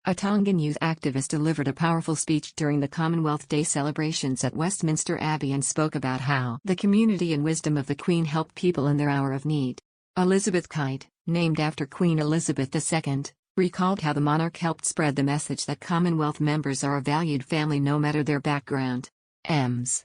A Tongan youth activist delivered a powerful speech during the Commonwealth Day celebrations at Westminster Abbey and spoke about how the community and wisdom of the Queen helped people in their hour of need. Elizabeth Kite, named after Queen Elizabeth II, recalled how the monarch helped spread the message that Commonwealth members are a valued family no matter their background.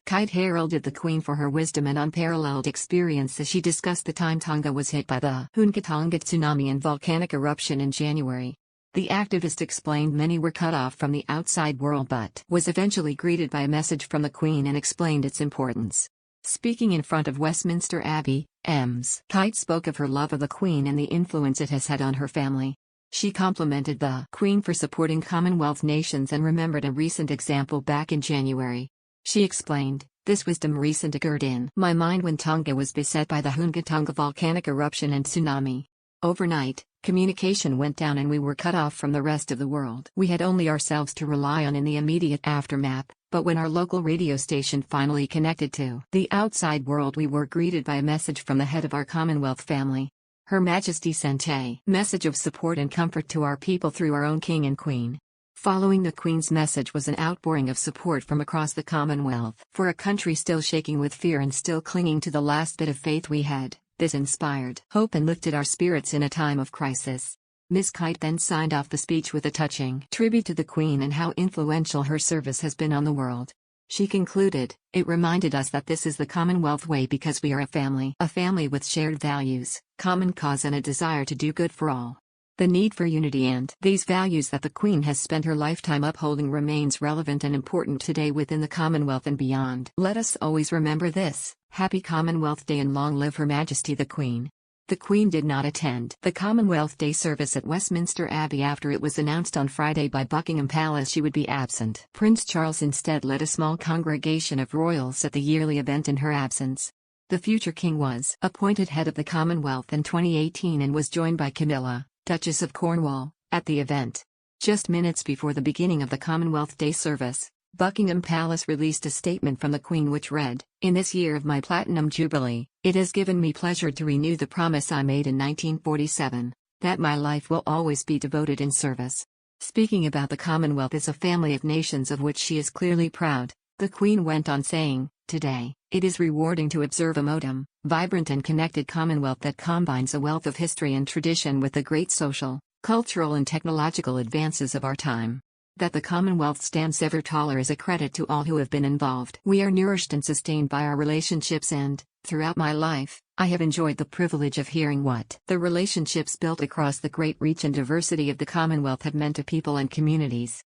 Kite heralded the Queen for her wisdom and unparalleled experience as she discussed the time Tonga was hit by the Tonga tsunami and volcanic eruption in January. The activist explained many were cut off from the outside world but was eventually greeted by a message from the Queen and explained its importance. Speaking in front of Westminster Abbey, Kite spoke of her love of the Queen and the influence it has had on her family. She complimented the Queen for supporting Commonwealth nations and remembered a recent example back in January. She explained, "This wisdom recent occurred in my mind when Tonga was beset by the Tonga volcanic eruption and tsunami. Overnight, communication went down and we were cut off from the rest of the world. We had only ourselves to rely on in the immediate aftermath, but when our local radio station finally connected to the outside world we were greeted by a message from the head of our Commonwealth family. Her Majesty sent a message of support and comfort to our people through our own King and Queen." Following the Queen's message was an outpouring of support from across the Commonwealth. For a country still shaking with fear and still clinging to the last bit of faith we had, this inspired hope and lifted our spirits in a time of crisis. Ms. Kite then signed off the speech with a touching tribute to the Queen and how influential her service has been on the world. She concluded, "It reminded us that this is the Commonwealth way because we are a family with shared values, common cause and a desire to do good for all. The need for unity and these values that the Queen has spent her lifetime upholding remains relevant and important today within the Commonwealth and beyond. Let us always remember this. Happy Commonwealth Day and long live Her Majesty the Queen." The Queen did not attend the Commonwealth Day service at Westminster Abbey after it was announced on Friday by Buckingham Palace she would be absent. Prince Charles instead led a small congregation of royals at the yearly event in her absence. The future king was appointed head of the Commonwealth in 2018 and was joined by Camilla, Duchess of Cornwall, at the event. Just minutes before the beginning of the Commonwealth Day service, Buckingham Palace released a statement from the Queen which read, "In this year of my Platinum Jubilee, it has given me pleasure to renew the promise I made in 1947, that my life will always be devoted in service." Speaking about the Commonwealth as a family of nations of which she is clearly proud, the Queen went on saying, "Today, it is rewarding to observe a modern, vibrant and connected Commonwealth that combines a wealth of history and tradition with the great social, cultural and technological advances of our time. That the Commonwealth stands ever taller is a credit to all who have been involved. We are nourished and sustained by our relationships and, throughout my life, I have enjoyed the privilege of hearing what the relationships built across the great reach and diversity of the Commonwealth have meant to people and communities.